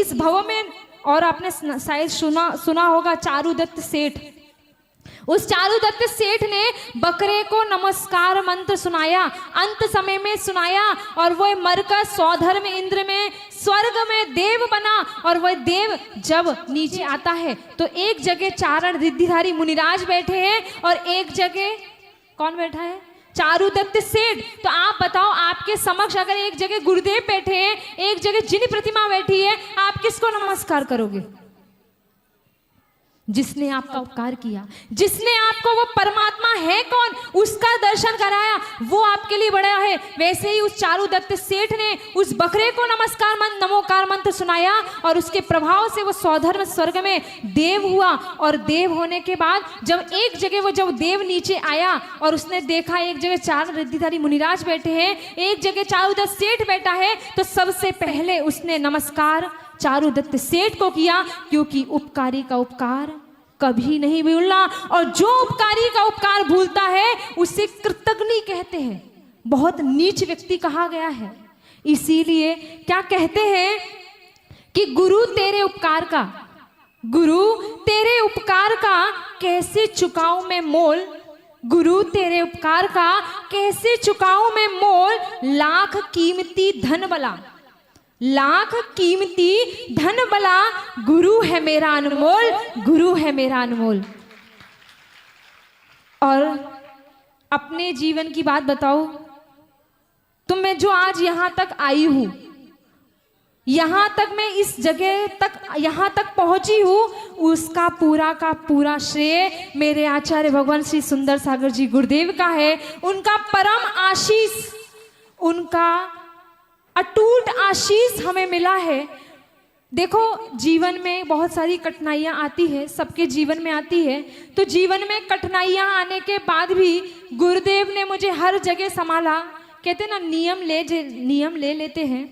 इस भव में, और आपने शायद सुना होगा चारुदत्त सेठ। उस चारुदत्त सेठ ने बकरे को नमस्कार मंत्र सुनाया, अंत समय में सुनाया, और वह मरकर स्वधर्म इंद्र में स्वर्ग में देव बना। और वह देव जब नीचे आता है तो एक जगह चारण रिद्धिधारी मुनिराज बैठे हैं और एक जगह कौन बैठा है? चारुदत्त सेठ। तो आप बताओ, आपके समक्ष अगर एक जगह गुरुदेव बैठे हैं, एक जगह जिन प्रतिमा बैठी है, आप किसको नमस्कार करोगे? जिसने आपका उपकार किया, जिसने आपको, वो परमात्मा है कौन, उसका दर्शन कराया, वो आपके लिए बड़ा है। वैसे ही उस चारुदत्त सेठ ने उस बकरे को नमस्कार मंत्र, नमोकार मंत्र सुनाया और उसके प्रभाव से वो स्वधर्म स्वर्ग में देव हुआ। और देव होने के बाद जब एक जगह वो जब देव नीचे आया और उसने देखा एक जगह चार रिद्धिधारी मुनिराज बैठे हैं, एक जगह चारुदत्त सेठ बैठा है, तो सबसे पहले उसने नमस्कार चारुदत्त सेठ को किया, क्योंकि उपकारी का उपकार कभी नहीं भूलना, और जो उपकारी का उपकार भूलता है उसे कृतघ्न कहते हैं, बहुत नीच व्यक्ति कहा गया है। इसीलिए क्या कहते हैं कि गुरु तेरे उपकार का, गुरु तेरे उपकार का कैसे चुकाऊं मैं मोल, गुरु तेरे उपकार का कैसे चुकाऊं मैं मोल, लाख कीमती धन बला, लाख कीमती धन बला, गुरु है मेरा अनमोल, गुरु है मेरा अनमोल। और अपने जीवन की बात बताओ, तो मैं जो आज यहां तक आई हूं, यहां तक मैं इस जगह तक यहां तक पहुंची हूं, उसका पूरा का पूरा श्रेय मेरे आचार्य भगवान श्री सुंदर सागर जी गुरुदेव का है। उनका परम आशीष, उनका अटूट आशीष हमें मिला है। देखो, जीवन में बहुत सारी कठिनाइयां आती है, सबके जीवन में आती है। तो जीवन में कठिनाइयां आने के बाद भी गुरुदेव ने मुझे हर जगह संभाला। कहते ना, नियम ले लेते हैं,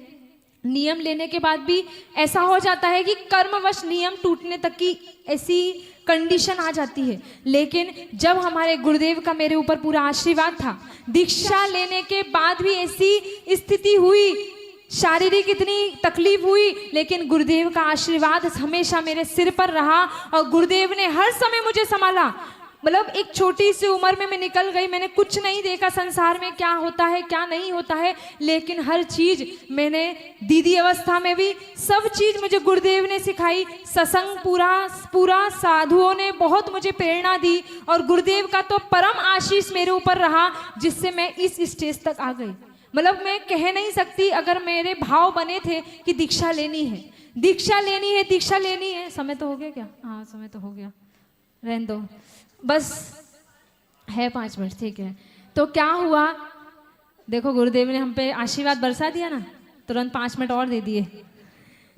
नियम लेने के बाद भी ऐसा हो जाता है कि कर्मवश नियम टूटने तक की ऐसी कंडीशन आ जाती है। लेकिन जब हमारे गुरुदेव का मेरे ऊपर पूरा आशीर्वाद था, दीक्षा लेने के बाद भी ऐसी स्थिति हुई, शारीरिक इतनी तकलीफ हुई, लेकिन गुरुदेव का आशीर्वाद हमेशा मेरे सिर पर रहा और गुरुदेव ने हर समय मुझे संभाला। मतलब एक छोटी सी उम्र में मैं निकल गई, मैंने कुछ नहीं देखा संसार में क्या होता है क्या नहीं होता है, लेकिन हर चीज मैंने दीदी अवस्था में भी सब चीज मुझे गुरुदेव ने सिखाई। सत्संग पूरा साधुओं ने बहुत मुझे प्रेरणा दी और गुरुदेव का तो परम आशीष मेरे ऊपर रहा, जिससे मैं इस स्टेज तक आ गई। मतलब मैं कह नहीं सकती, अगर मेरे भाव बने थे कि दीक्षा लेनी है, दीक्षा लेनी है, दीक्षा लेनी है। समय तो हो गया क्या? हाँ, समय तो हो गया, रहने दो, बस है 5 मिनट, ठीक है। तो क्या हुआ, देखो गुरुदेव ने हम पे आशीर्वाद बरसा दिया ना, तुरंत 5 मिनट और दे दिए।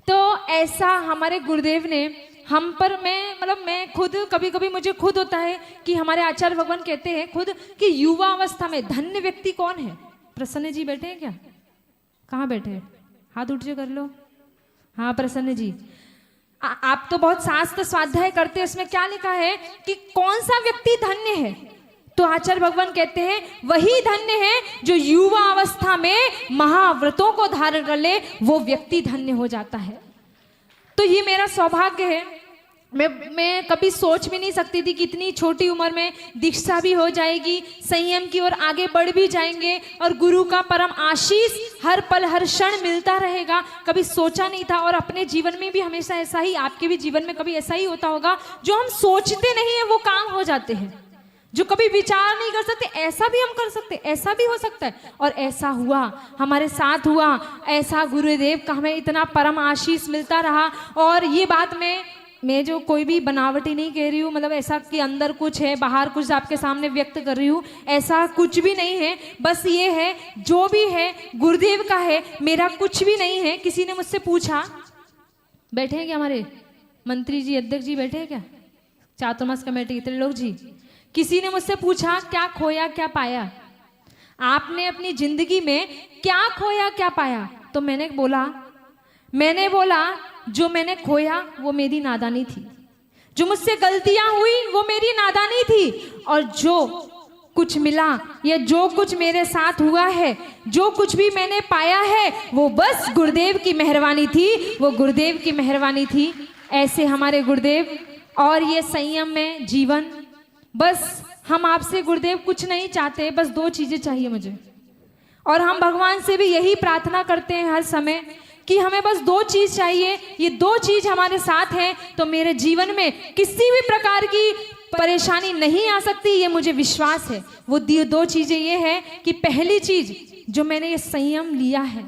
तो ऐसा हमारे गुरुदेव ने हम पर, मैं खुद कभी कभी मुझे खुद होता है कि हमारे आचार्य भगवान कहते हैं खुद कि युवा अवस्था में धन्य व्यक्ति कौन है। प्रसन्न जी बैठे हैं क्या? कहाँ बैठे हैं? हाथ उठ कर लो। हाँ प्रसन्न जी, आप तो बहुत शास्त्र स्वाध्याय करते हैं, उसमें क्या लिखा है कि कौन सा व्यक्ति धन्य है? तो आचार्य भगवान कहते हैं वही धन्य है जो युवा अवस्था में महाव्रतों को धारण कर ले, वो व्यक्ति धन्य हो जाता है। तो ये मेरा सौभाग्य है। मैं कभी सोच भी नहीं सकती थी कि इतनी छोटी उम्र में दीक्षा भी हो जाएगी, संयम की ओर आगे बढ़ भी जाएंगे और गुरु का परम आशीष हर पल हर क्षण मिलता रहेगा। कभी सोचा नहीं था। और अपने जीवन में भी हमेशा ऐसा ही, आपके भी जीवन में कभी ऐसा ही होता होगा, जो हम सोचते नहीं है वो काम हो जाते हैं, जो कभी विचार नहीं कर सकते ऐसा भी हम कर सकते, ऐसा भी हो सकता है। और ऐसा हुआ, हमारे साथ हुआ। ऐसा गुरुदेव का हमें इतना परम आशीष मिलता रहा। और ये बात मैं जो कोई भी बनावटी नहीं कह रही हूँ, मतलब ऐसा कि अंदर कुछ है बाहर कुछ आपके सामने व्यक्त कर रही हूँ, ऐसा कुछ भी नहीं है। बस ये है, जो भी है गुरुदेव का है, मेरा कुछ भी नहीं है। किसी ने मुझसे पूछा, बैठे हैं क्या हमारे मंत्री जी, अध्यक्ष जी बैठे हैं क्या, चातुर्मास कमेटी त्रिलोक जी? किसी ने मुझसे पूछा क्या खोया क्या पाया, आपने अपनी जिंदगी में क्या खोया क्या पाया? तो मैंने बोला जो मैंने खोया वो मेरी नादानी थी, जो मुझसे गलतियां हुई वो मेरी नादानी थी, और जो कुछ मिला या जो कुछ मेरे साथ हुआ है, जो कुछ भी मैंने पाया है, वो बस गुरुदेव की मेहरबानी थी, वो गुरुदेव की मेहरबानी थी। ऐसे हमारे गुरुदेव। और ये संयम में जीवन, बस हम आपसे गुरुदेव कुछ नहीं चाहते, बस 2 चीज़ें चाहिए मुझे। और हम भगवान से भी यही प्रार्थना करते हैं हर समय कि हमें बस 2 चीज़ चाहिए। ये 2 चीज़ हमारे साथ हैं तो मेरे जीवन में किसी भी प्रकार की परेशानी नहीं आ सकती, ये मुझे विश्वास है। वो 2 चीज़ें ये है कि पहली चीज़ जो मैंने ये संयम लिया है,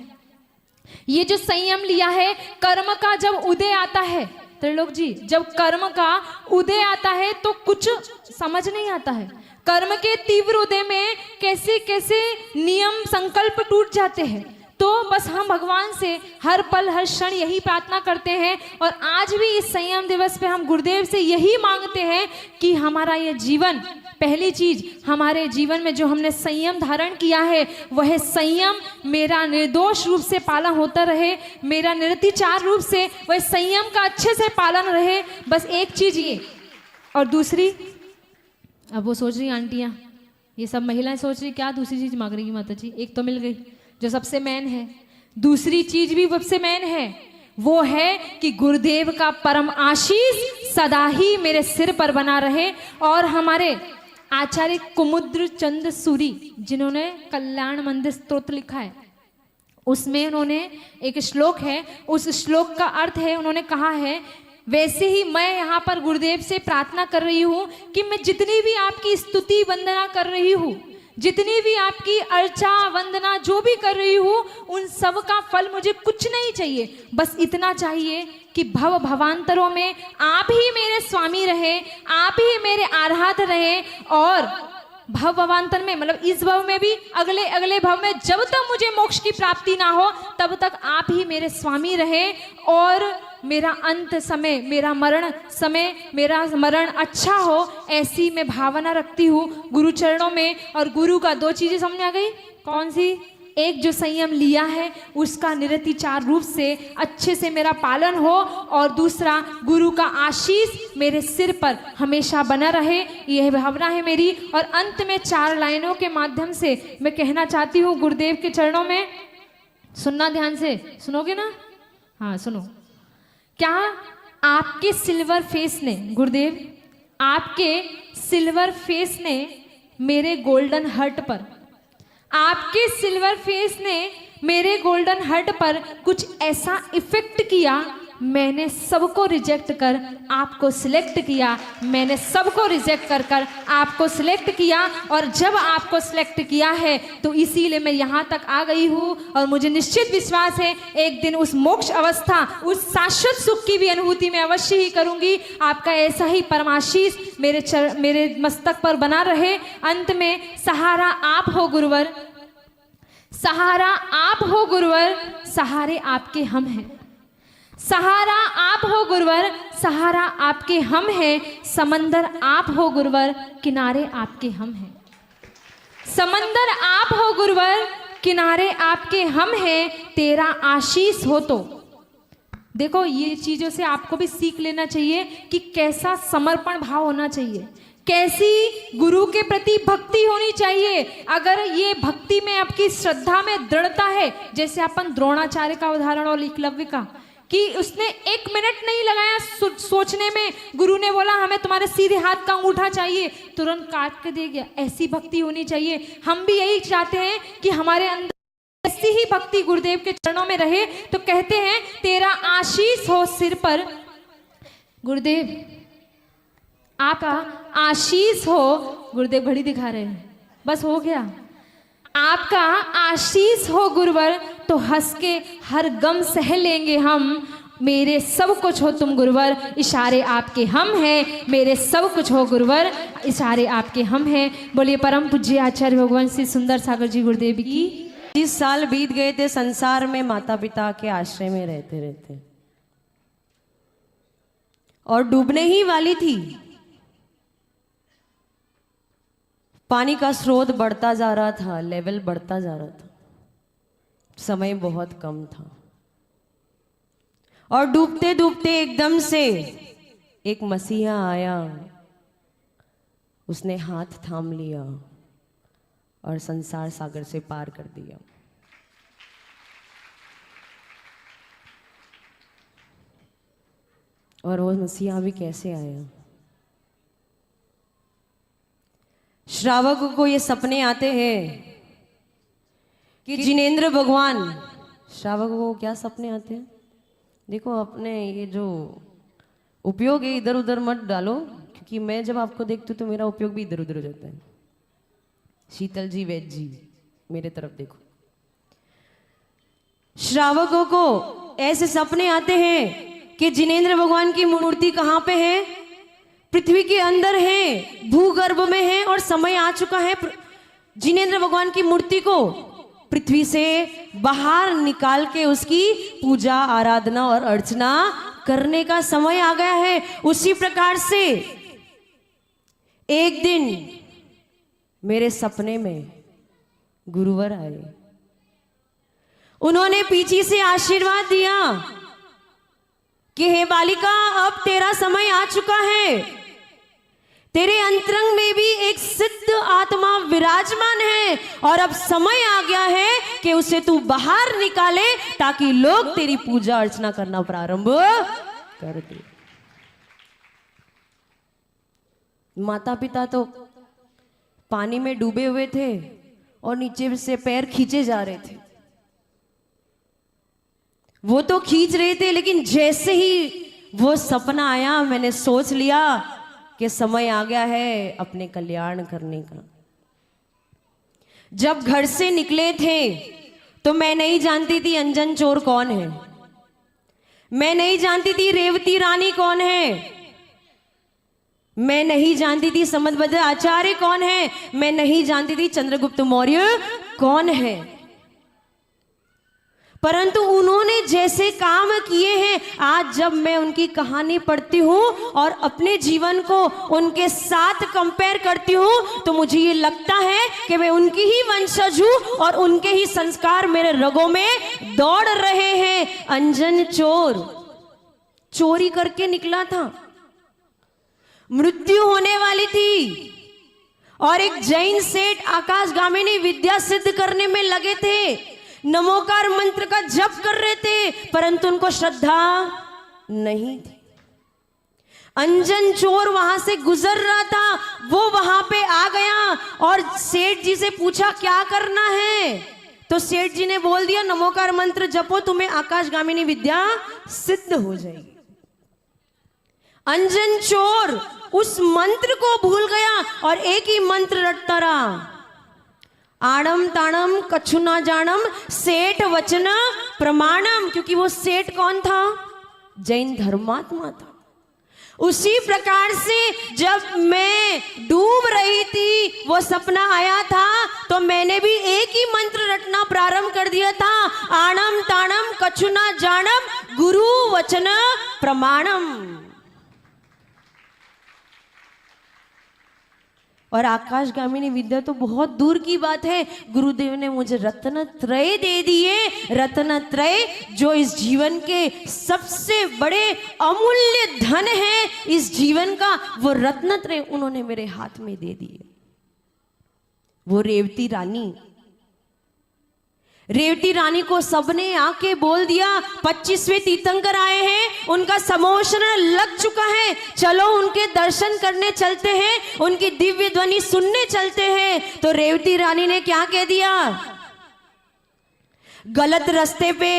ये जो संयम लिया है, कर्म का जब उदय आता है त्रिलोक जी, जब कर्म का उदय आता है तो कुछ समझ नहीं आता है। कर्म के तीव्र उदय में कैसे कैसे नियम संकल्प टूट जाते हैं। तो बस हम भगवान से हर पल हर क्षण यही प्रार्थना करते हैं और आज भी इस संयम दिवस पे हम गुरुदेव से यही मांगते हैं कि हमारा ये जीवन, पहली चीज हमारे जीवन में जो हमने संयम धारण किया है वह संयम मेरा निर्दोष रूप से पालन होता रहे, मेरा निरतिचार रूप से वह संयम का अच्छे से पालन रहे। बस एक चीज ये। और दूसरी, अब वो सोच रही आंटियाँ, ये सब महिलाएं सोच रही क्या दूसरी चीज मांग रही माता जी, एक तो मिल गई जो सबसे मेन है, दूसरी चीज भी सबसे मेन है, वो है कि गुरुदेव का परम आशीष सदा ही मेरे सिर पर बना रहे। और हमारे आचार्य कुमुद्र चंद सूरी जिन्होंने कल्याण मंदिर स्तोत्र लिखा है, उसमें उन्होंने एक श्लोक है, उस श्लोक का अर्थ है, उन्होंने कहा है वैसे ही मैं यहाँ पर गुरुदेव से प्रार्थना कर रही हूँ कि मैं जितनी भी आपकी स्तुति वंदना कर रही हूँ, जितनी भी आपकी अर्चा वंदना जो भी कर रही हूँ, उन सब का फल मुझे कुछ नहीं चाहिए। बस इतना चाहिए कि भव भवांतरों में आप ही मेरे स्वामी रहे, आप ही मेरे आराध्य रहे। और भव भवांतर में मतलब इस भव में भी, अगले अगले भव में, जब तक मुझे मोक्ष की प्राप्ति ना हो तब तक आप ही मेरे स्वामी रहे। और मेरा अंत समय, मेरा मरण समय, मेरा मरण अच्छा हो, ऐसी मैं भावना रखती हूँ गुरु चरणों में। और गुरु का 2 चीजें समझ आ गई, कौन सी? एक जो संयम लिया है उसका निरतिचार रूप से अच्छे से मेरा पालन हो, और दूसरा गुरु का आशीष मेरे सिर पर हमेशा बना रहे, यह भावना है मेरी। और अंत में 4 लाइनों के माध्यम से मैं कहना चाहती हूँ गुरुदेव के चरणों में। सुनना ध्यान से, सुनोगे ना? हाँ सुनो। क्या आपके सिल्वर फेस ने, गुरुदेव आपके सिल्वर फेस ने मेरे गोल्डन हार्ट पर, आपके सिल्वर फेस ने मेरे गोल्डन हार्ट पर कुछ ऐसा इफेक्ट किया, मैंने सबको रिजेक्ट कर आपको सिलेक्ट किया, मैंने सबको रिजेक्ट कर कर आपको सिलेक्ट किया। और जब आपको सिलेक्ट किया है तो इसीलिए मैं यहाँ तक आ गई हूँ। और मुझे निश्चित विश्वास है एक दिन उस मोक्ष अवस्था, उस शाश्वत सुख की भी अनुभूति मैं अवश्य ही करूँगी। आपका ऐसा ही परमाशीष मेरे मस्तक पर बना रहे। अंत में सहारा आप हो गुरुवर, सहारा आप हो गुरुवर, सहारे आपके हम हैं। सहारा आप हो गुरुवर, सहारा आपके हम हैं। समंदर आप हो गुरुवर, किनारे आपके हम हैं। समंदर आप हो गुरुवर, किनारे आपके हम हैं। तेरा आशीष हो तो। देखो ये चीजों से आपको भी सीख लेना चाहिए कि कैसा समर्पण भाव होना चाहिए, कैसी गुरु के प्रति भक्ति होनी चाहिए। अगर ये भक्ति में आपकी श्रद्धा में दृढ़ता है, जैसे अपन द्रोणाचार्य का उदाहरण और एकलव्य का, कि उसने 1 मिनट नहीं लगाया सोचने में, गुरु ने बोला हमें तुम्हारे सीधे हाथ का अंगूठा चाहिए, तुरंत काट के दे गया। ऐसी भक्ति होनी चाहिए। हम भी यही चाहते हैं कि हमारे अंदर ऐसी ही भक्ति गुरुदेव के चरणों में रहे। तो कहते हैं तेरा आशीष हो सिर पर, गुरुदेव आपका आशीष हो। गुरुदेव घड़ी दिखा रहे हैं, बस हो गया। आपका आशीष हो गुरुवर, तो हंस के हर गम सह लेंगे हम। मेरे सब कुछ हो तुम गुरुवर, इशारे आपके हम हैं। मेरे सब कुछ हो गुरुवर, इशारे आपके हम हैं। बोलिए परम पूज्य आचार्य भगवान श्री सुंदर सागर जी गुरुदेव की। 30 साल बीत गए थे संसार में माता पिता के आश्रय में रहते रहते, और डूबने ही वाली थी। पानी का स्रोत बढ़ता जा रहा था, लेवल बढ़ता जा रहा था, समय बहुत कम था। और डूबते डूबते एकदम से एक मसीहा आया, उसने हाथ थाम लिया और संसार सागर से पार कर दिया। और वो मसीहा भी कैसे आया। श्रावकों को ये सपने आते हैं कि जिनेंद्र भगवान, श्रावकों को क्या सपने आते हैं? देखो अपने ये जो उपयोग है इधर उधर मत डालो, क्योंकि मैं जब आपको देखती हूँ तो मेरा उपयोग भी इधर उधर हो जाता है। शीतल जी, वैद जी, मेरे तरफ देखो। श्रावकों को ऐसे सपने आते हैं कि जिनेंद्र भगवान की मूर्ति कहाँ पे है? पृथ्वी के अंदर है, भूगर्भ में है, और समय आ चुका है जिनेंद्र भगवान की मूर्ति को पृथ्वी से बाहर निकाल के उसकी पूजा आराधना और अर्चना करने का समय आ गया है। उसी प्रकार से एक दिन मेरे सपने में गुरुवर आए। उन्होंने पीछे से आशीर्वाद दिया कि हे बालिका, अब तेरा समय आ चुका है। तेरे अंतरंग में भी एक सिद्ध आत्मा विराजमान है और अब समय आ गया है कि उसे तू बाहर निकाले ताकि लोग तेरी पूजा अर्चना करना प्रारंभ कर दे। माता पिता तो पानी में डूबे हुए थे और नीचे से पैर खींचे जा रहे थे। वो तो खींच रहे थे, लेकिन जैसे ही वो सपना आया मैंने सोच लिया कि समय आ गया है अपने कल्याण करने का। जब घर से निकले थे तो मैं नहीं जानती थी अंजन चोर कौन है, मैं नहीं जानती थी रेवती रानी कौन है, मैं नहीं जानती थी समदभद्र आचार्य कौन है, मैं नहीं जानती थी चंद्रगुप्त मौर्य कौन है। परंतु उन्होंने जैसे काम किए हैं, आज जब मैं उनकी कहानी पढ़ती हूँ और अपने जीवन को उनके साथ कंपेयर करती हूँ तो मुझे ये लगता है कि मैं उनकी ही वंशज हूँ और उनके ही संस्कार मेरे रगों में दौड़ रहे हैं। अंजन चोर चोरी करके निकला था, मृत्यु होने वाली थी और एक जैन सेठ आकाशगामिनी विद्या सिद्ध करने में लगे थे, नमोकार मंत्र का जप कर रहे थे, परंतु उनको श्रद्धा नहीं थी। अंजन चोर वहां से गुजर रहा था, वो वहां पे आ गया और सेठ जी से पूछा क्या करना है, तो सेठ जी ने बोल दिया नमोकार मंत्र जपो, तुम्हें आकाशगामिनी विद्या सिद्ध हो जाएगी। अंजन चोर उस मंत्र को भूल गया और एक ही मंत्र रटता रहा, आड़म ताड़म कछु ना जानम सेठ वचन प्रमाणम, क्योंकि वो सेठ कौन था? जैन धर्मात्मा था। उसी प्रकार से जब मैं डूब रही थी, वो सपना आया था, तो मैंने भी एक ही मंत्र रटना प्रारंभ कर दिया था, आड़म ताड़म कछु ना जानम गुरु वचन प्रमाणम। और आकाशगामिनी विद्या तो बहुत दूर की बात है, गुरुदेव ने मुझे रत्न त्रय दे दिए, रत्न त्रय जो इस जीवन के सबसे बड़े अमूल्य धन है इस जीवन का, वो रत्न त्रय उन्होंने मेरे हाथ में दे दिए। वो रेवती रानी, रेवती रानी को सबने आके बोल दिया 25वें तीर्थंकर आए हैं, उनका समोशन लग चुका है, चलो उनके दर्शन करने चलते हैं, उनकी दिव्य ध्वनि सुनने चलते हैं। तो रेवती रानी ने क्या कह दिया, गलत रास्ते पे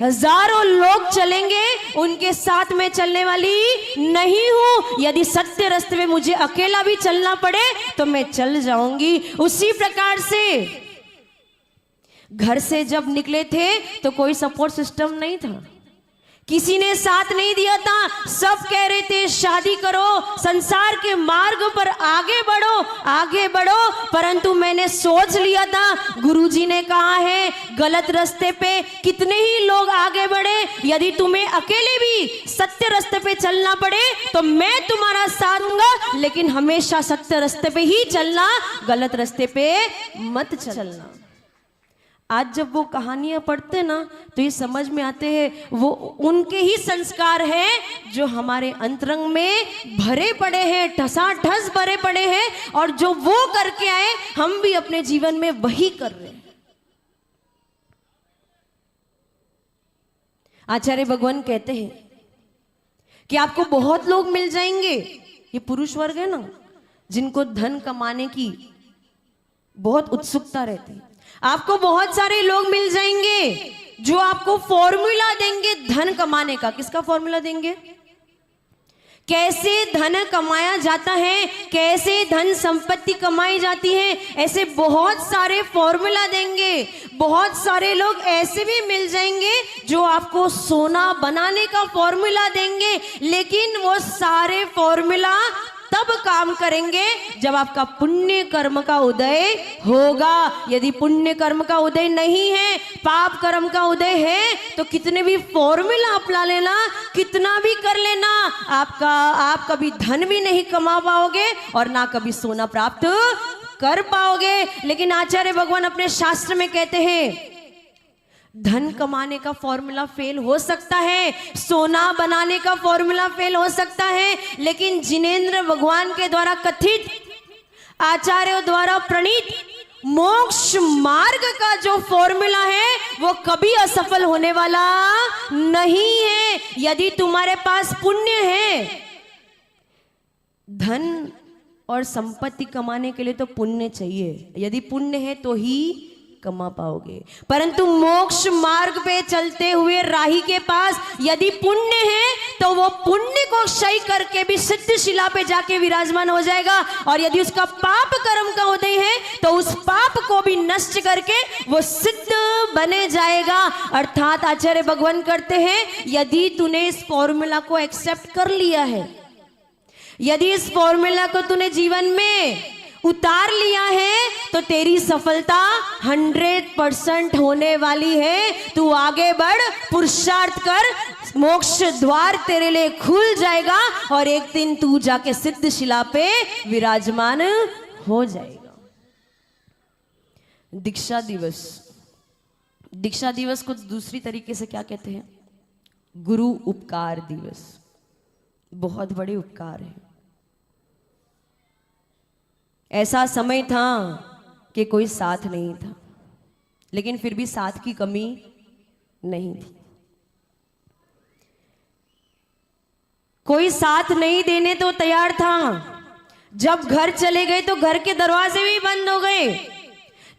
हजारों लोग चलेंगे, उनके साथ में चलने वाली नहीं हूं, यदि सत्य रास्ते में मुझे अकेला भी चलना पड़े तो मैं चल जाऊंगी। उसी प्रकार से घर से जब निकले थे तो कोई सपोर्ट सिस्टम नहीं था, किसी ने साथ नहीं दिया था, सब कह रहे थे शादी करो, संसार के मार्ग पर आगे बढ़ो, आगे बढ़ो। परंतु मैंने सोच लिया था, गुरुजी ने कहा है गलत रास्ते पे कितने ही लोग आगे बढ़े, यदि तुम्हें अकेले भी सत्य रास्ते पे चलना पड़े तो मैं तुम्हारा साथ दूंगा, लेकिन हमेशा सत्य रास्ते पे ही चलना, गलत रास्ते पे मत चलना। आज जब वो कहानियां पढ़ते ना तो ये समझ में आते हैं वो उनके ही संस्कार हैं जो हमारे अंतरंग में भरे पड़े हैं, ठसाठस भरे पड़े हैं, और जो वो करके आए हम भी अपने जीवन में वही कर रहे हैं। आचार्य भगवान कहते हैं कि आपको बहुत लोग मिल जाएंगे, ये पुरुष वर्ग है ना जिनको धन कमाने की बहुत उत्सुकता रहती है, आपको बहुत सारे लोग मिल जाएंगे जो आपको फॉर्मूला देंगे धन कमाने का। किसका फॉर्मूला देंगे? कैसे धन कमाया जाता है, कैसे धन संपत्ति कमाई जाती है, ऐसे बहुत सारे फॉर्मूला देंगे। बहुत सारे लोग ऐसे भी मिल जाएंगे जो आपको सोना बनाने का फॉर्मूला देंगे, लेकिन वो सारे फॉर्मूला तब काम करेंगे जब आपका पुण्य कर्म का उदय होगा। यदि पुण्य कर्म का उदय नहीं है, पाप कर्म का उदय है, तो कितने भी फॉर्मूला अपना लेना, कितना भी कर लेना, आप कभी धन भी नहीं कमा पाओगे और ना कभी सोना प्राप्त कर पाओगे। लेकिन आचार्य भगवान अपने शास्त्र में कहते हैं धन कमाने का फॉर्मूला फेल हो सकता है, सोना बनाने का फॉर्मूला फेल हो सकता है, लेकिन जिनेंद्र भगवान के द्वारा कथित, आचार्यों द्वारा प्रणीत मोक्ष मार्ग का जो फॉर्मूला है वो कभी असफल होने वाला नहीं है। यदि तुम्हारे पास पुण्य है, धन और संपत्ति कमाने के लिए तो पुण्य चाहिए, यदि पुण्य है तो ही कमा पाओगे। परंतु मोक्ष मार्ग पे चलते हुए राही के पास यदि पुण्य है तो वो पुण्य को क्षय करके भी सिद्ध शिला पे जाके विराजमान हो जाएगा, और यदि उसका पाप कर्म का उदय है तो उस पाप को भी नष्ट करके वो सिद्ध बने जाएगा। अर्थात आचार्य भगवान करते हैं यदि तूने इस फॉर्मूला को एक्सेप्ट कर लिया है, यदि इस फॉर्मूला को तूने जीवन में उतार लिया है, तो तेरी सफलता 100% होने वाली है। तू आगे बढ़, पुरुषार्थ कर, मोक्ष द्वार तेरे लिए खुल जाएगा और एक दिन तू जाके सिद्ध शिला पे विराजमान हो जाएगा। दीक्षा दिवस, दीक्षा दिवस को दूसरी तरीके से क्या कहते हैं? गुरु उपकार दिवस। बहुत बड़े उपकार है। ऐसा समय था कि कोई साथ नहीं था, लेकिन फिर भी साथ की कमी नहीं थी। कोई साथ नहीं देने तो तैयार था, जब घर चले गए तो घर के दरवाजे भी बंद हो गए।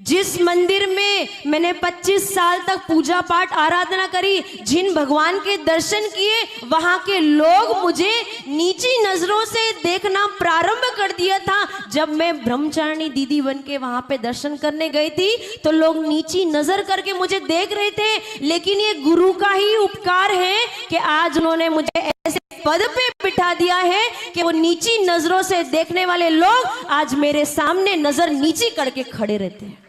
जिस मंदिर में मैंने 25 साल तक पूजा पाठ आराधना करी, जिन भगवान के दर्शन किए, वहां के लोग मुझे नीची नजरों से देखना प्रारंभ कर दिया था। जब मैं ब्रह्मचारिणी दीदी बन के वहां पे दर्शन करने गई थी तो लोग नीची नजर करके मुझे देख रहे थे, लेकिन ये गुरु का ही उपकार है कि आज उन्होंने मुझे ऐसे पद पे बिठा दिया है कि वो नीची नजरों से देखने वाले लोग आज मेरे सामने नजर नीची करके खड़े रहते हैं।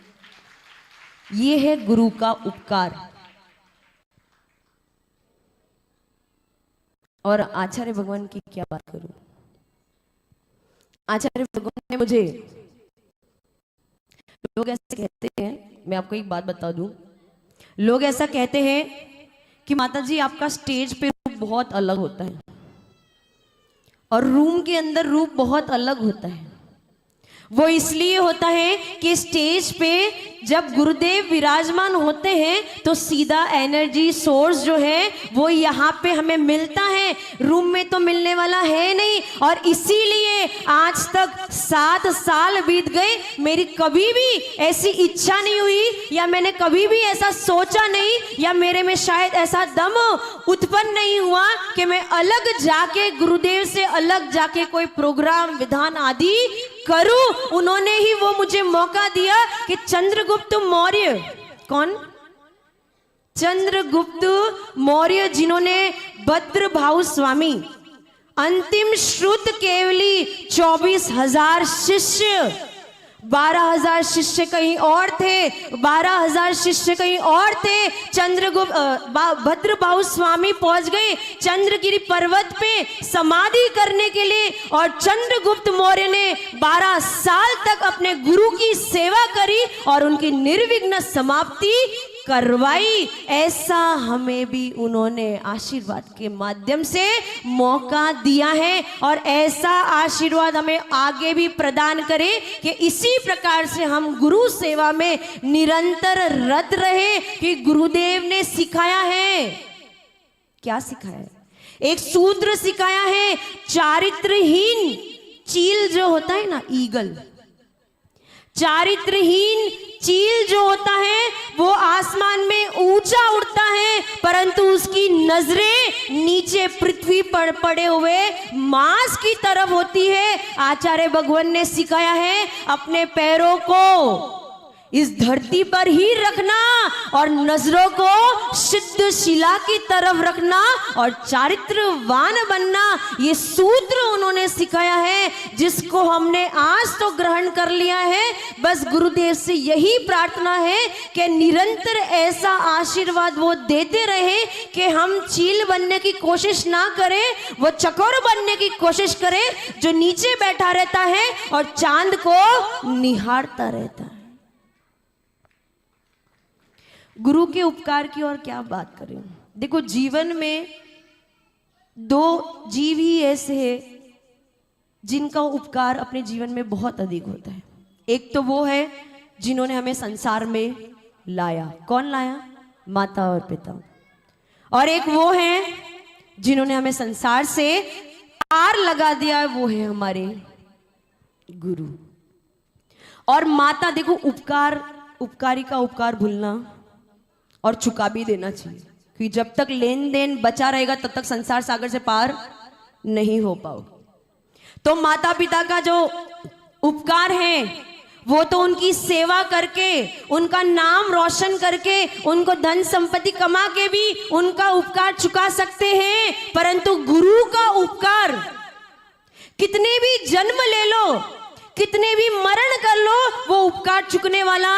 ये है गुरु का उपकार। और आचार्य भगवान की क्या बात करूं? आचार्य भगवान ने मुझे, लोग ऐसे कहते हैं, मैं आपको एक बात बता दूं, लोग ऐसा कहते हैं कि माता जी आपका स्टेज पे रूप बहुत अलग होता है और रूम के अंदर रूप बहुत अलग होता है। वो इसलिए होता है कि स्टेज पे जब गुरुदेव विराजमान होते हैं तो सीधा एनर्जी सोर्स जो है वो यहाँ पे हमें मिलता है, रूम में तो मिलने वाला है नहीं। और इसीलिए आज तक 7 साल बीत गए, मेरी कभी भी ऐसी इच्छा नहीं हुई या मैंने कभी भी ऐसा सोचा नहीं या मेरे में शायद ऐसा दम उत्पन्न नहीं हुआ कि मैं अलग जाके गुरुदेव से अलग जाके कोई प्रोग्राम विधान आदि करूं। उन्होंने ही वो मुझे मौका दिया कि चंद्रगुप्त मौर्य, कौन? चंद्रगुप्त मौर्य, जिन्होंने भद्रभाऊ स्वामी, अंतिम श्रुत केवली 24,000 शिष्य, 12,000 शिष्य कहीं और थे, 12,000 शिष्य कहीं और थे। चंद्रगुप्त भद्रबाहु स्वामी पहुंच गए चंद्रगिरी पर्वत पे समाधि करने के लिए, और चंद्रगुप्त मौर्य ने 12 साल तक अपने गुरु की सेवा करी और उनकी निर्विघ्न समाप्ति करवाई। ऐसा हमें भी उन्होंने आशीर्वाद के माध्यम से मौका दिया है, और ऐसा आशीर्वाद हमें आगे भी प्रदान करे कि इसी प्रकार से हम गुरु सेवा में निरंतर रत रहे। कि गुरुदेव ने सिखाया है, क्या सिखाया है? एक सूत्र सिखाया है, चारित्रहीन चील जो होता है ना, ईगल, चारित्रहीन चील जो होता है वो आसमान में ऊंचा उड़ता है, परंतु उसकी नजरें नीचे पृथ्वी पर पड़े हुए मांस की तरफ होती है। आचार्य भगवान ने सिखाया है, अपने पैरों को इस धरती पर ही रखना और नजरों को सिद्ध शिला की तरफ रखना और चारित्रवान बनना। ये सूत्र उन्होंने सिखाया है, जिसको हमने आज तो ग्रहण कर लिया है। बस गुरुदेव से यही प्रार्थना है कि निरंतर ऐसा आशीर्वाद वो देते रहे कि हम चील बनने की कोशिश ना करें, वो चकोर बनने की कोशिश करें जो नीचे बैठा रहता है और चांद को निहारता रहता है। गुरु के उपकार की और क्या बात करें। देखो, जीवन में 2 जीव ही ऐसे हैं जिनका उपकार अपने जीवन में बहुत अधिक होता है। एक तो वो है जिन्होंने हमें संसार में लाया। कौन लाया? माता और पिता। और एक वो है जिन्होंने हमें संसार से पार लगा दिया, वो है हमारे गुरु। और माता, देखो, उपकारी का उपकार भूलना और चुका भी देना चाहिए, क्योंकि जब तक लेन देन बचा रहेगा तब तक संसार सागर से पार नहीं हो पाओ। तो माता पिता का जो उपकार है वो तो उनकी सेवा करके, उनका नाम रोशन करके, उनको धन संपत्ति कमा के भी उनका उपकार चुका सकते हैं, परंतु गुरु का उपकार कितने भी जन्म ले लो, कितने भी मरण कर लो, वो उपकार चुकने वाला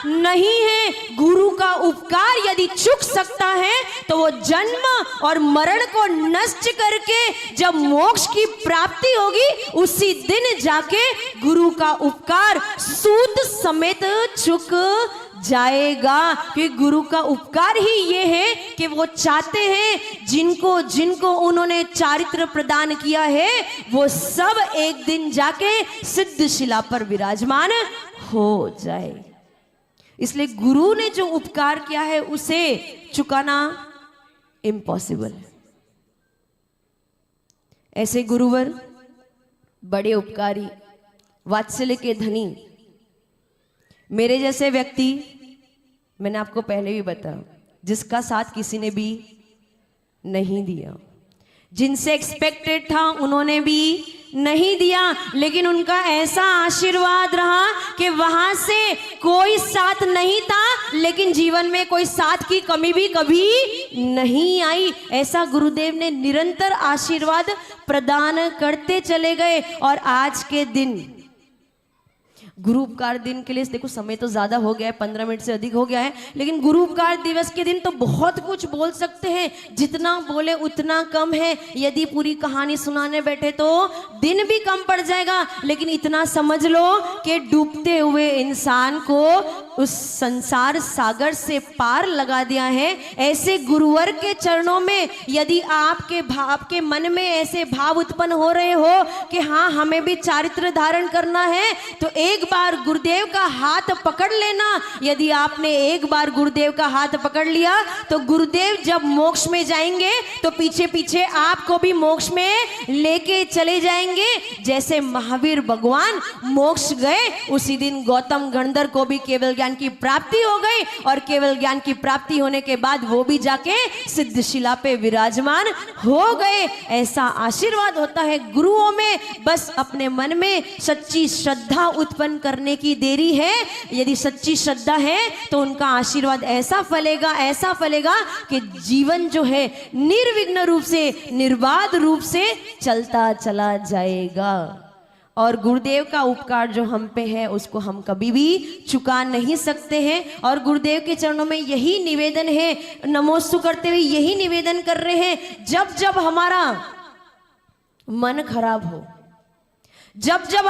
नहीं है। गुरु का उपकार यदि चुक सकता है तो वो जन्म और मरण को नष्ट करके जब मोक्ष की प्राप्ति होगी उसी दिन जाके गुरु का उपकार सूद समेत चुक जाएगा। कि गुरु का उपकार ही ये है कि वो चाहते हैं जिनको जिनको उन्होंने चारित्र प्रदान किया है वो सब एक दिन जाके सिद्ध शिला पर विराजमान हो जाए। इसलिए गुरु ने जो उपकार किया है उसे चुकाना इम्पॉसिबल है। ऐसे गुरुवर, बड़े उपकारी, वात्सल्य के धनी, मेरे जैसे व्यक्ति, मैंने आपको पहले भी बताया, जिसका साथ किसी ने भी नहीं दिया, जिनसे एक्सपेक्टेड था उन्होंने भी नहीं दिया, लेकिन उनका ऐसा आशीर्वाद रहा कि वहां से कोई साथ नहीं था, लेकिन जीवन में कोई साथ की कमी भी कभी नहीं आई। ऐसा गुरुदेव ने निरंतर आशीर्वाद प्रदान करते चले गए। और आज के दिन गुरु उपकार दिन के लिए, देखो समय तो ज्यादा हो गया है, 15 मिनट से अधिक हो गया है, लेकिन गुरु उपकार दिवस के दिन तो बहुत कुछ बोल सकते हैं, जितना बोले उतना कम है। यदि पूरी कहानी सुनाने बैठे तो दिन भी कम पड़ जाएगा, लेकिन इतना समझ लो कि डूबते हुए इंसान को उस संसार सागर से पार लगा दिया है। ऐसे गुरुवर के चरणों में यदि आपके मन में ऐसे भाव उत्पन्न हो रहे हो कि हाँ हमें भी चारित्र धारण करना है, तो एक बार गुरुदेव का हाथ पकड़ लेना। यदि आपने एक बार गुरुदेव का हाथ पकड़ लिया तो गुरुदेव जब मोक्ष में जाएंगे तो पीछे पीछे आपको भी मोक्ष में लेके चले जाएंगे। जैसे महावीर भगवान मोक्ष गए उसी दिन गौतम गणधर को भी केवल ज्ञान की प्राप्ति हो गई, और केवल ज्ञान की प्राप्ति होने के बाद वो भी जाके सिद्ध शिला पे विराजमान हो गए। ऐसा आशीर्वाद होता है गुरुओं में। बस अपने मन में सच्ची श्रद्धा उत्पन्न करने की देरी है। यदि सच्ची श्रद्धा है तो उनका आशीर्वाद ऐसा फलेगा कि जीवन जो है निर्विघ्न रूप से, निर्बाध रूप से चलता चला जाएगा। और गुरुदेव का उपकार जो हम पे है उसको हम कभी भी चुका नहीं सकते हैं। और गुरुदेव के चरणों में यही निवेदन है, नमोस्तु करते हुए यही निवेदन कर रहे हैं, जब जब हमारा मन खराब हो, जब जब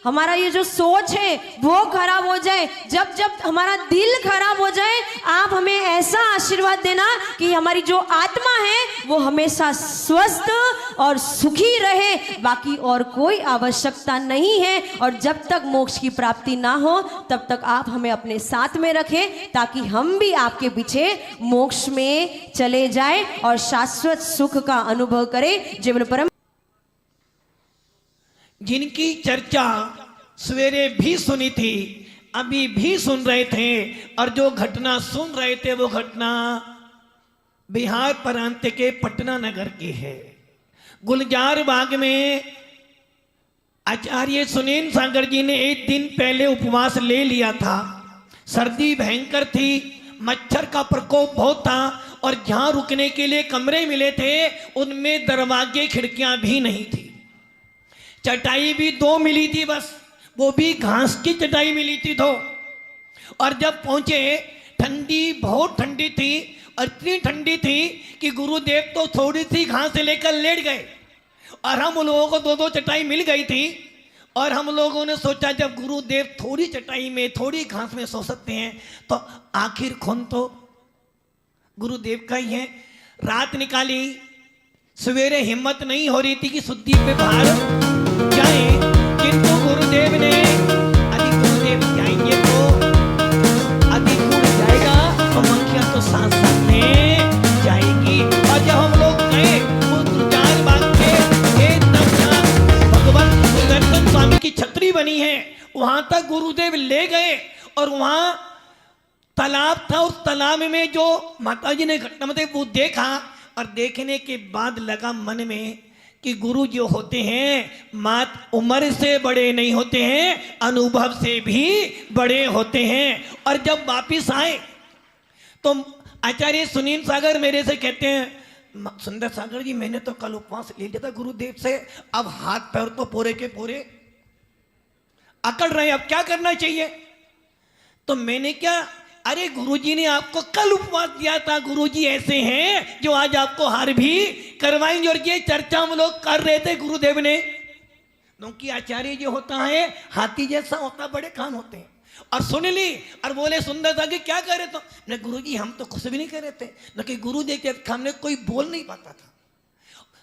हमारा ये जो सोच है वो खराब हो जाए, जब जब हमारा दिल खराब हो जाए, आप हमें ऐसा आशीर्वाद देना कि हमारी जो आत्मा है वो हमेशा स्वस्थ और सुखी रहे, बाकी और कोई आवश्यकता नहीं है। और जब तक मोक्ष की प्राप्ति ना हो तब तक आप हमें अपने साथ में रखें, ताकि हम भी आपके पीछे मोक्ष में चले जाएं और शाश्वत सुख का अनुभव करें। जीवन परम जिनकी चर्चा सवेरे भी सुनी थी, अभी भी सुन रहे थे, और जो घटना सुन रहे थे वो घटना बिहार प्रांत के पटना नगर की है। गुलजार बाग में आचार्य सुनील सागर जी ने एक दिन पहले उपवास ले लिया था। सर्दी भयंकर थी, मच्छर का प्रकोप बहुत था, और जहां रुकने के लिए कमरे मिले थे उनमें दरवाजे खिड़कियां भी नहीं थी। चटाई भी 2 मिली थी बस, वो भी घास की चटाई मिली थी 2। और जब पहुंचे ठंडी, बहुत ठंडी थी, और इतनी ठंडी थी कि गुरुदेव तो थोड़ी सी घास से लेकर लेट गए, और हम लोगों को 2-2 चटाई मिल गई थी। और हम लोगों ने सोचा जब गुरुदेव थोड़ी चटाई में, थोड़ी घास में सो सकते हैं, तो आखिर खून तो गुरुदेव का ही है। रात निकाली, सवेरे हिम्मत नहीं हो रही थी कि शुद्धि पे बाहर जाए, किंतु गुरुदेव ने, यदि गुरुदेव जाएंगे तो अधिक उड़ जाएगा, तो मक्खियां तो सांस में जाएगी। और जब हम लोग गए वो गुलजार बाग के एकदम जहाँ भगवान सुदर्शन स्वामी की छतरी बनी है वहां तक गुरुदेव ले गए, और वहां तालाब था। उस तालाब में जो माताजी ने घटना मतलब वो देखा, और देखने के बाद लगा मन में कि गुरु जो होते हैं मात उम्र से बड़े नहीं होते हैं, अनुभव से भी बड़े होते हैं। और जब वापिस आए तो आचार्य सुनील सागर मेरे से कहते हैं, सुंदर सागर जी मैंने तो कल उपवास ले लिया था गुरुदेव से, अब हाथ पैर तो पूरे के पूरे अकड़ रहे, अब क्या करना चाहिए? तो मैंने क्या, अरे गुरुजी ने आपको कल उपवास दिया था, गुरुजी ऐसे हैं जो आज आपको हार भी करवाएंगे। और ये चर्चा हम लोग कर रहे थे गुरुदेव ने, क्योंकि आचार्य जो होता है हाथी जैसा होता, बड़े कान होते हैं। और सुन ली और बोले सुंदर था कि क्या कर रहे थे? गुरुजी हम तो कुछ भी नहीं कर रहे थे, न कि गुरुदेव के सामने कोई बोल नहीं पाता था,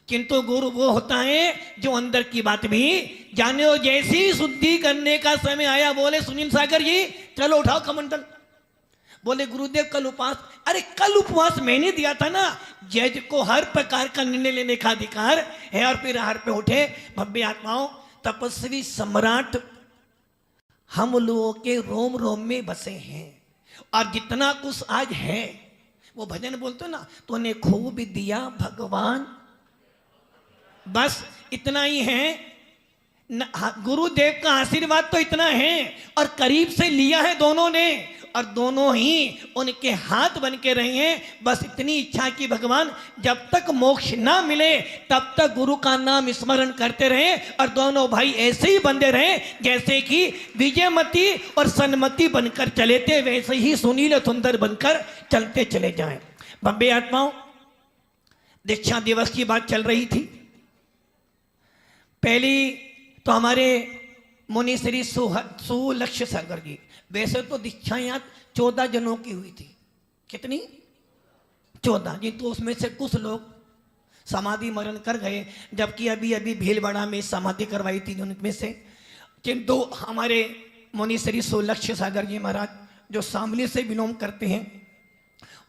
किंतु गुरु वो होता है जो अंदर की बात भी जाने। और जैसी शुद्धि करने का समय आया, बोले सुनील सागर जी चलो उठाओ कमंडल। बोले गुरुदेव कल उपवास, अरे कल उपवास मैंने दिया था ना। जज को हर प्रकार का निर्णय लेने का अधिकार है। और फिर हार पे उठे भव्य आत्माओं, तपस्वी सम्राट हम लोगों के रोम रोम में बसे हैं, और जितना कुछ आज है वो भजन बोलते ना, तो ने खूब दिया भगवान, बस इतना ही है। गुरुदेव का आशीर्वाद तो इतना है, और करीब से लिया है दोनों ने, और दोनों ही उनके हाथ बन के रहे हैं। बस इतनी इच्छा की भगवान जब तक मोक्ष ना मिले तब तक गुरु का नाम स्मरण करते रहे, और दोनों भाई ऐसे ही बंधे रहे जैसे कि विजयमती और सन्मति बनकर चले थे, वैसे ही सुनील सुंदर बनकर चलते चले जाएं। भव्य आत्माओं, दीक्षा दिवस की बात चल रही थी। पहली तो हमारे मुनि श्री सुलक्ष्य सागर जी, वैसे तो दीक्षा यहाँ 14 जनों की हुई थी। कितनी? 14, किंतु उसमें से कुछ लोग समाधि मरण कर गए, जबकि अभी अभी भीलवाड़ा में समाधि करवाई थी उनमें से। किंतु हमारे मुनि श्री सुलक्ष्य सागर जी महाराज जो शामली से बिलोंग करते हैं,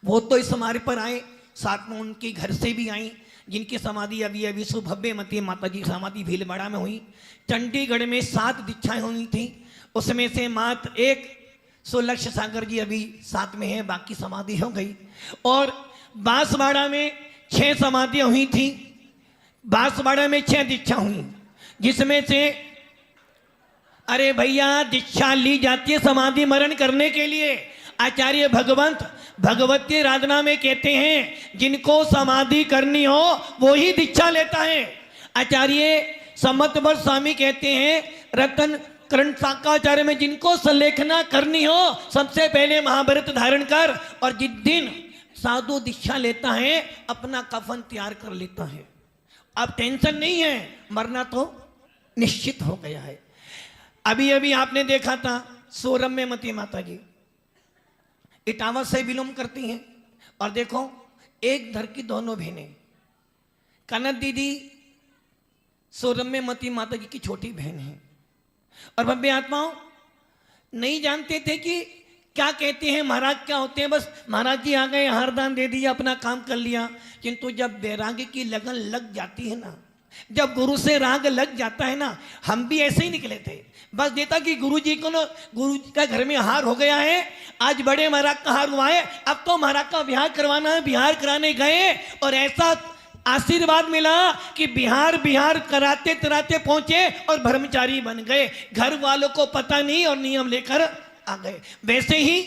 वो तो इस हमारे पर आए, साथ में उनके घर से भी आई, जिनकी समाधि अभी अभी सुभव्यमती माता जी समाधि भीलवाड़ा में हुई। चंडीगढ़ में 7 दीक्षाएं हुई थी, उसमें से मात्र एक सुलक्ष्य सागर जी अभी साथ में है, बाकी समाधि हो गई। और बांसवाड़ा में 6 समाधियां हुई थी, बांसवाड़ा में 6 दीक्षा हुई, जिसमें से अरे भैया दीक्षा ली जाती है समाधि मरण करने के लिए। आचार्य भगवंत भगवती आराधना में कहते हैं जिनको समाधि करनी हो वो ही दीक्षा लेता है। आचार्य समतवर स्वामी कहते हैं रतन करण शाकाचार्य में, जिनको संलेखना करनी हो सबसे पहले महाभारत धारण कर, और जिस दिन साधु दीक्षा लेता है अपना कफन तैयार कर लेता है। अब टेंशन नहीं है, मरना तो निश्चित हो गया है। अभी अभी आपने देखा था सौरम्यमती माता जी इटावा से बिलोंग करती हैं, और देखो एक घर की दोनों बहनें, कनक दीदी सौरम्यमती माता जी की छोटी बहन है, और भव्य आत्माओं नहीं जानते थे कि क्या कहते हैं महाराज, क्या होते हैं। बस महाराज जी आ गए, हारदान दे दिया, अपना काम कर लिया। किंतु जब वैराग्य की लगन लग जाती है ना, जब गुरु से राग लग जाता है ना, हम भी ऐसे ही निकले थे। बस देता कि गुरु जी को ना, गुरु जी का घर में हार हो गया है, आज बड़े महाराज का हार हुआ है, अब तो महाराज का बिहार करवाना है। बिहार कराने गए और ऐसा आशीर्वाद मिला कि बिहार कराते कराते पहुंचे और ब्रह्मचारी बन गए। घर वालों को पता नहीं और नियम लेकर आ गए। वैसे ही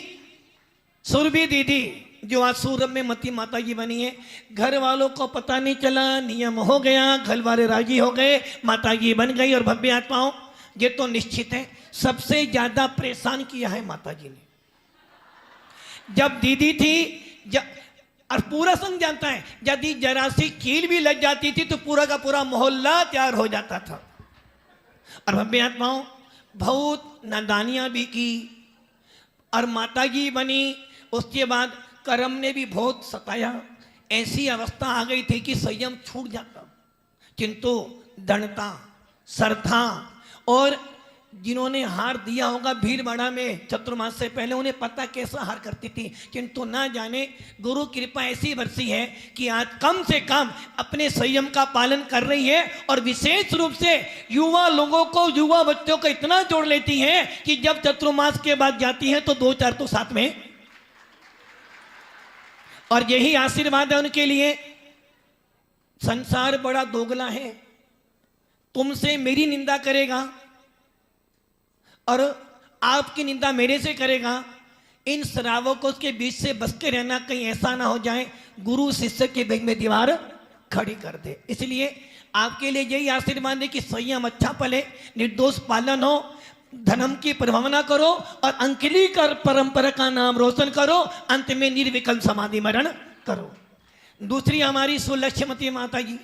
सुरभि दीदी जो आज सौरम्यमती माता जी बनी है, घर वालों को पता नहीं चला, नियम हो गया, घर वाले राजी हो गए, माता जी बन गई। और भव्य आत्माओं ये तो निश्चित है सबसे ज्यादा परेशान किया है माता जी ने। जब दीदी थी और पूरा संघ जानता है, यदि जरा सी कील भी लग जाती थी तो पूरा का पूरा मोहल्ला तैयार हो जाता था। और भव्य आत्माओं बहुत नादानियां भी की और माता जी बनी। उसके बाद कर्म ने भी बहुत सताया, ऐसी अवस्था आ गई थी कि संयम छूट जाता। किंतु दृढ़ता, श्रद्धा, और जिन्होंने हार दिया होगा भीलवाड़ा में चतुर्मास से पहले, उन्हें पता कैसा हार करती थी। किंतु ना जाने गुरु कृपा ऐसी बरसी है कि आज कम से कम अपने संयम का पालन कर रही है, और विशेष रूप से युवा लोगों को, युवा बच्चों को इतना जोड़ लेती है कि जब चतुर्मास के बाद जाती है तो 2-4 तो साथ में। और यही आशीर्वाद है उनके लिए। संसार बड़ा दोगला है, तुमसे मेरी निंदा करेगा और आपकी निंदा मेरे से करेगा। इन श्रावकों के बीच से बच के रहना, कहीं ऐसा ना हो जाए गुरु शिष्य के बीच में दीवार खड़ी कर दे। इसलिए आपके लिए यही आशीर्वाद है कि संयम अच्छा पले, निर्दोष पालन हो, धर्म की प्रभावना करो और अंकली कर परंपरा का नाम रोशन करो, अंत में निर्विकल्प समाधि मरण करो। दूसरी हमारी सुलक्ष्मती माता जी,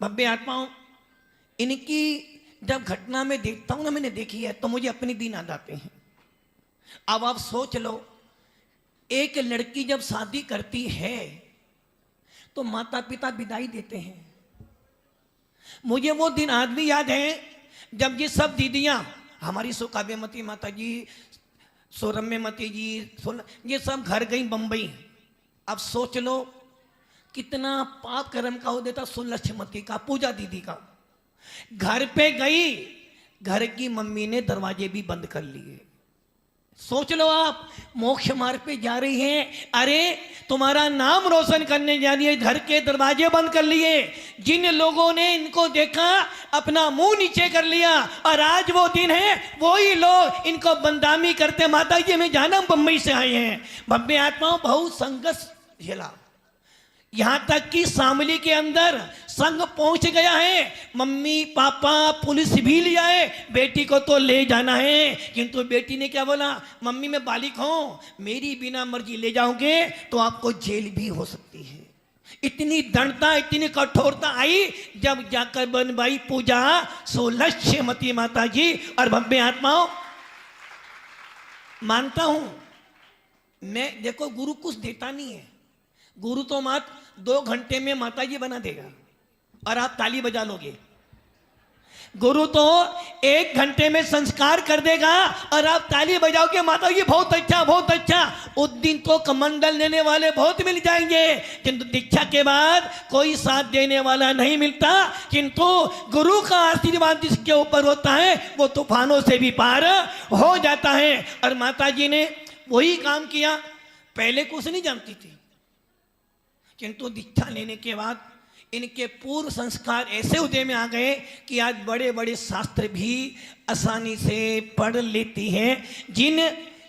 भव्य आत्माओं, इनकी जब घटना में देखता हूं ना, मैंने देखी है, तो मुझे अपने दिन याद आते हैं। अब आप सोच लो, एक लड़की जब शादी करती है तो माता पिता विदाई देते हैं। मुझे वो दिन आज भी याद है जब ये सब दीदियां, हमारी सुकाव्यमती माता जी, सौरम्यमती जी, ये सब घर गई बंबई। अब सोच लो कितना पाप कर्म का हो देता सुलक्ष्मती का, पूजा दीदी का। घर पे गई, घर की मम्मी ने दरवाजे भी बंद कर लिए। सोच लो आप, मोक्ष मार्ग पे जा रही हैं, अरे तुम्हारा नाम रोशन करने जा रही है, घर के दरवाजे बंद कर लिए। जिन लोगों ने इनको देखा अपना मुंह नीचे कर लिया, और आज वो दिन है वही लोग इनको बदनामी करते, माता जी हमें जाना, बम्बई से आए हैं। भव्य आत्माओं बहुत संघर्ष झेला, यहां तक कि शामली के अंदर संघ पहुंच गया है। मम्मी पापा पुलिस भी ले आए, बेटी को तो ले जाना है। किंतु बेटी ने क्या बोला, मम्मी मैं बालिक हूं, मेरी बिना मर्जी ले जाओगे तो आपको जेल भी हो सकती है। इतनी दृढ़ता, इतनी कठोरता आई जब जाकर बनवाई पूजा सुलक्ष्मती माता जी। और भव्य आत्माओं, मानता हूं मैं, देखो गुरु कुछ देता नहीं है, गुरु तो मात्र 2 घंटे में माता जी बना देगा और आप ताली बजा लोगे। गुरु तो 1 घंटे में संस्कार कर देगा और आप ताली बजाओगे, माता जी बहुत अच्छा बहुत अच्छा। उस दिन तो कमंडल देने वाले बहुत मिल जाएंगे, किंतु दीक्षा के बाद कोई साथ देने वाला नहीं मिलता। किंतु गुरु का आशीर्वाद जिसके ऊपर होता है वो तूफानों से भी पार हो जाता है। और माता जी ने वही काम किया। पहले कुछ नहीं जानती थी, किंतु दीक्षा लेने के बाद इनके पूर्व संस्कार ऐसे उदय में आ गए कि आज बड़े बड़े शास्त्र भी आसानी से पढ़ लेती हैं। जिन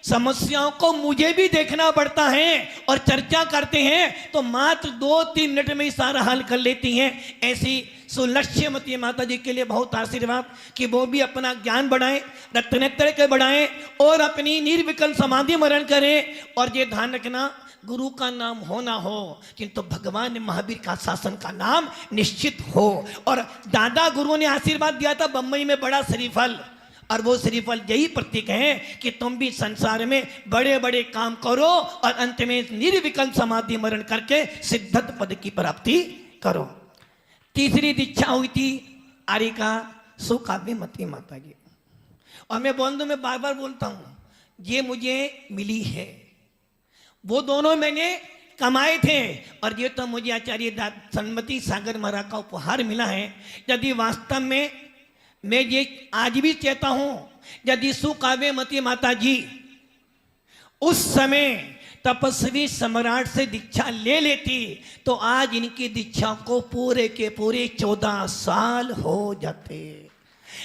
समस्याओं को मुझे भी देखना पड़ता है और चर्चा करते हैं तो मात्र 2-3 मिनट में ही सारा हल कर लेती हैं। ऐसी सुलक्ष्यमती माता जी के लिए बहुत आशीर्वाद कि वो भी अपना ज्ञान बढ़ाएं, रत्नत्र के बढ़ाएं और अपनी निर्विकल्प समाधि मरण करें। और ये ध्यान रखना, गुरु का नाम हो ना हो किंतु भगवान महावीर का शासन का नाम निश्चित हो। और दादा गुरु ने आशीर्वाद दिया था बम्बई में बड़ा श्रीफल, और वो श्रीफल यही प्रतीक है कि तुम भी संसार में बड़े बड़े काम करो और अंत में निर्विकल्प समाधि मरण करके सिद्धत पद की प्राप्ति करो। तीसरी दीक्षा हुई थी आरिका सुकाव्यमती माता की। और मैं बोल दूं, मैं बार बार बोलता हूं, ये मुझे मिली है, वो दोनों मैंने कमाए थे और ये तो मुझे आचार्य सन्मति सागर महाराज का उपहार मिला है। यदि वास्तव में मैं ये आज भी कहता हूं, यदि सुकाव्यमती माता जी उस समय तपस्वी सम्राट से दीक्षा ले लेती तो आज इनकी दीक्षा को पूरे के पूरे 14 साल हो जाते।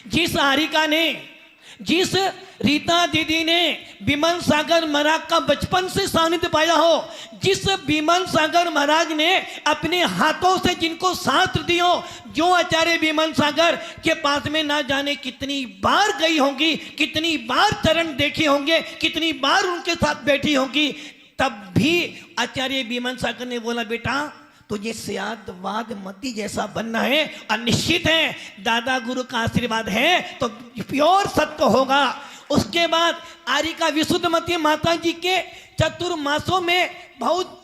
जिस हारिका ने, जिस रीता दीदी ने विमल सागर महाराज का बचपन से सानिध्य पाया हो, जिस विमल सागर महाराज ने अपने हाथों से जिनको शास्त्र दियो, जो आचार्य विमल सागर के पास में ना जाने कितनी बार गई होंगी, कितनी बार चरण देखे होंगे, कितनी बार उनके साथ बैठी होंगी, तब भी आचार्य विमल सागर ने बोला, बेटा तुझे स्यादवाद मती जैसा बनना है। और निश्चित है दादा गुरु का आशीर्वाद है तो प्योर सत्य होगा। उसके बाद आरिका विशुद्धमती माता जी के चतुर्मासों में बहुत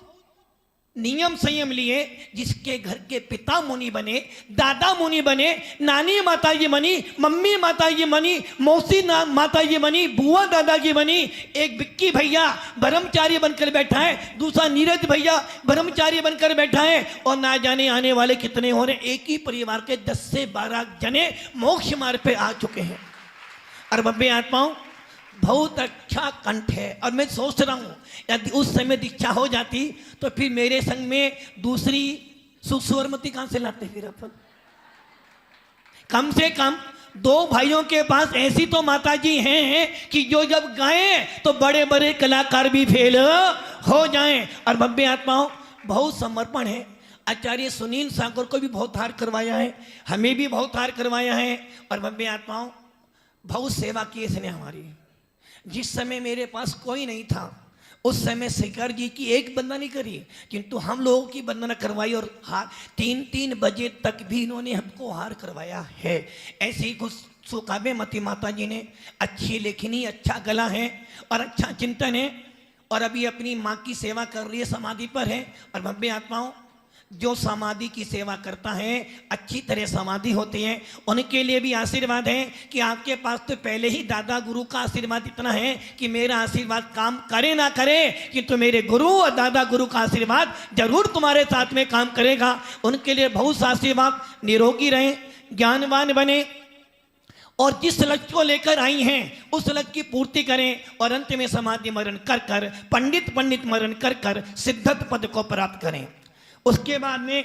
नियम संयम लिए। जिसके घर के पिता मुनि बने, दादा मुनि बने, नानी माता जी बनी, मम्मी माता जी बनी, मौसी माता जी बनी, बुआ दादा जी बनी, एक बिक्की भैया ब्रह्मचारी बनकर बैठा है, दूसरा नीरज भैया ब्रह्मचारी बनकर बैठा है, और ना जाने आने वाले कितने हो रहे। एक ही परिवार के 10 से 12 जने मोक्ष मार्ग पे आ चुके हैं। और बब्बे आत्माओं, बहुत अच्छा कंठ है। और मैं सोच रहा हूं यदि उस समय दीक्षा हो जाती तो फिर मेरे संग में दूसरी सुस्वरमती कहां से लाते फिर अपन। कम से कम 2 भाइयों के पास ऐसी तो माता जी हैं कि जो जब गाएं तो बड़े बड़े कलाकार भी फेल हो जाएं। और भव्य आत्माओं, बहुत समर्पण है। आचार्य सुनील सागर को भी बहुत हार करवाया है, हमें भी बहुत हार करवाया है। और भव्य आत्माओं, बहुत सेवा की इसने हमारी। जिस समय मेरे पास कोई नहीं था उस समय शेखर जी की एक वंदना नहीं करी, किंतु हम लोगों की वंदना करवाई और 3-3 बजे तक भी इन्होंने हमको हार करवाया है। ऐसे ही कुछ सुकाव्यमती माता जी ने अच्छी लेखनी, अच्छा गला है और अच्छा चिंतन है, और अभी अपनी माँ की सेवा कर रही है, समाधि पर है। और भव्य आत्माओं, जो समाधि की सेवा करता है अच्छी तरह समाधि होती है, उनके लिए भी आशीर्वाद है कि आपके पास तो पहले ही दादा गुरु का आशीर्वाद इतना है कि मेरा आशीर्वाद काम करे ना करे किंतु मेरे गुरु और दादा गुरु का आशीर्वाद जरूर तुम्हारे साथ में काम करेगा। उनके लिए बहुत सा आशीर्वाद। निरोगी रहें, ज्ञानवान बने और जिस लक्ष्य को लेकर आई हैं उस लक्ष्य की पूर्ति करें और अंत में समाधि मरण कर कर, पंडित मरण कर कर सिद्धत पद को प्राप्त करें। उसके बाद में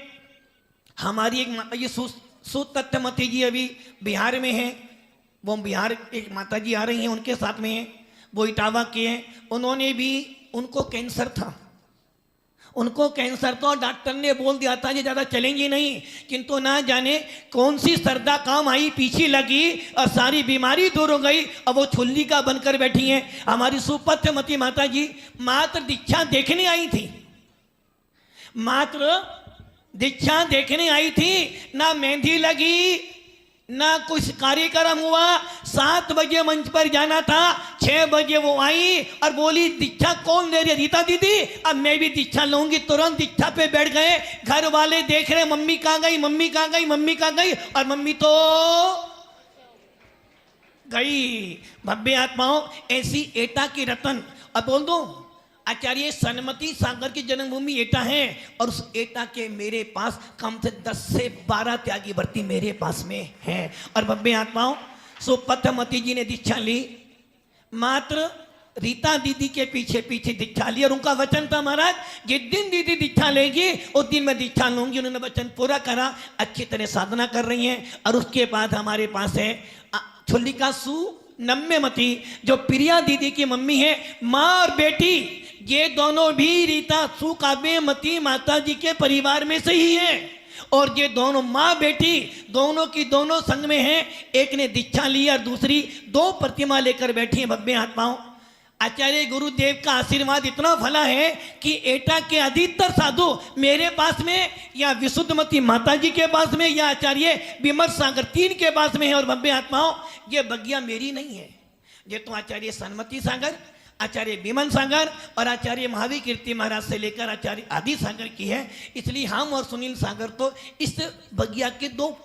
हमारी एक माता जी सुतत्वमती जी अभी बिहार में हैं। वो बिहार एक माता जी आ रही हैं, उनके साथ में हैं, वो इटावा के हैं। उन्होंने भी, उनको कैंसर था, और डॉक्टर ने बोल दिया था ये ज़्यादा चलेंगी नहीं, किंतु ना जाने कौन सी श्रद्धा काम आई, पीछे लगी और सारी बीमारी दूर हो गई। अब वो छुल्ली का बनकर बैठी हैं। हमारी सुपथमती माता जी मात्र दीक्षा देखने आई थी, मात्र दीक्षा देखने आई थी। ना मेहंदी लगी, ना कुछ कार्यक्रम हुआ। 7 बजे मंच पर जाना था, 6 बजे वो आई और बोली दीक्षा कौन दे रही है? रीता दीदी। अब मैं भी दीक्षा लूंगी। तुरंत दीक्षा पे बैठ गए। घर वाले देख रहे मम्मी कहाँ गई, मम्मी कहाँ गई, मम्मी कहाँ गई, और मम्मी तो गई। भव्य आत्माओं, ऐसी एटा की रतन। अब बोल दो, आचार्य सन्मति सागर की जन्मभूमि एटा है और उस एटा के मेरे पास कम से 10 से 12 त्यागी भर्ती मेरे पास में हैं। और भव्य आत्माओं, सुपथमती जी ने दीक्षा ली, मात्र रीता दीदी के पीछे पीछे दीक्षा ली और उनका वचन था महाराज जिस दिन दीदी दीक्षा लेगी उस दिन मैं दीक्षा लूंगी। उन्होंने वचन पूरा करा, अच्छी तरह साधना कर रही हैं। और उसके बाद हमारे पास है छुल्लिका नम्यमती जो प्रिया दीदी की मम्मी है, माँ और बेटी, ये दोनों भी रीता सुकाव्यमती माता जी के परिवार में से ही है। और ये दोनों माँ बेटी दोनों की दोनों संग में हैं। एक ने दीक्षा ली और दूसरी 2 प्रतिमा लेकर बैठी है भव्य आत्माओं। आचार्य गुरुदेव का आशीर्वाद इतना फला है कि एटा के अधिकतर साधु मेरे पास में या विशुद्धमती माता जी के पास में या आचार्य विमल सागर 3 के पास में है। और भव्य आत्माओं, ये बगिया मेरी नहीं है, ये तो आचार्य सन्मति सागर, आचार्य विमल सागर और आचार्य महावीर कीर्ति महाराज से लेकर आचार्य आदि सागर की है। इसलिए हम और सुनील सागर तो इस बगिया के 2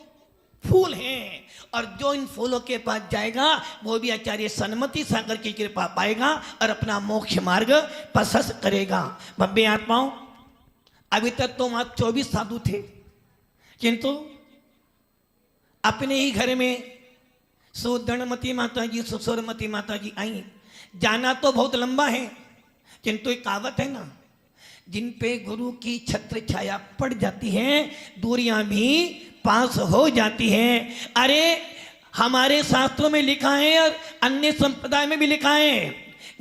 फूल हैं। और जो इन फूलों के पास जाएगा वो भी आचार्य सन्मति सागर की कृपा पाएगा और अपना मोक्ष मार्ग प्रशस्त करेगा। भव्य आत्माओं, अभी तक तो वहां 24 साधु थे, किंतु अपने ही घर में सुदृढ़मती माता जी, सुसुरमती माता जी आई। जाना तो बहुत लंबा है, किंतु एक कहावत है ना, जिन पे गुरु की छत्र छाया पड़ जाती है दूरियां भी पास हो जाती हैं। अरे हमारे शास्त्रों में लिखा है और अन्य संप्रदाय में भी लिखा है,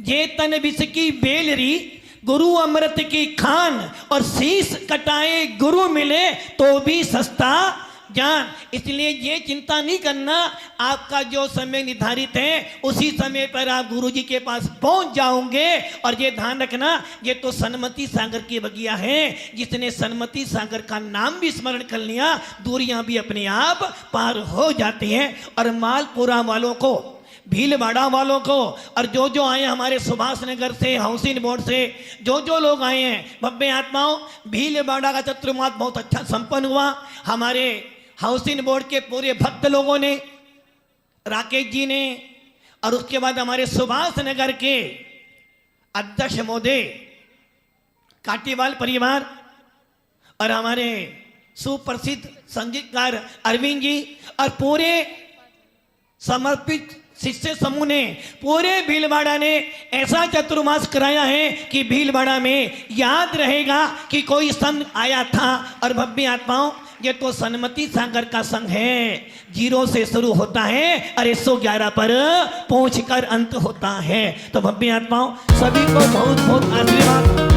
ये तन विष की बेलरी गुरु अमृत की खान, और शीश कटाए गुरु मिले तो भी सस्ता ज्ञान। इसलिए ये चिंता नहीं करना, आपका जो समय निर्धारित है उसी समय पर आप गुरुजी के पास पहुंच जाओगे। और ये ध्यान रखना, ये तो सन्मति सागर की बगिया है, जिसने सन्मति सागर का नाम भी स्मरण कर लिया दूरियां भी अपने आप पार हो जाती हैं। और मालपुरा वालों को, भीलवाड़ा वालों को, और जो जो आए हमारे सुभाष नगर से, हाउसिंग बोर्ड से जो लोग आए हैं, भव्य आत्माओं, भीलवाड़ा का चतुर्मास बहुत अच्छा संपन्न हुआ। हमारे हाउसिंग बोर्ड के पूरे भक्त लोगों ने, राकेश जी ने, और उसके बाद हमारे सुभाष नगर के अध्यक्ष महोदय, काटीवाल परिवार, और हमारे सुप्रसिद्ध संगीतकार अरविंद जी, और पूरे समर्पित शिष्य समूह ने, पूरे भीलवाड़ा ने ऐसा चतुर्मास कराया है कि भीलवाड़ा में याद रहेगा कि कोई संत आया था। और भव्य आत्माओं, ये तो सन्मति सागर का संघ है, 0 से शुरू होता है और 111 पर पहुंचकर अंत होता है। तो भव्य आत्माओं, सभी को बहुत बहुत आशीर्वाद।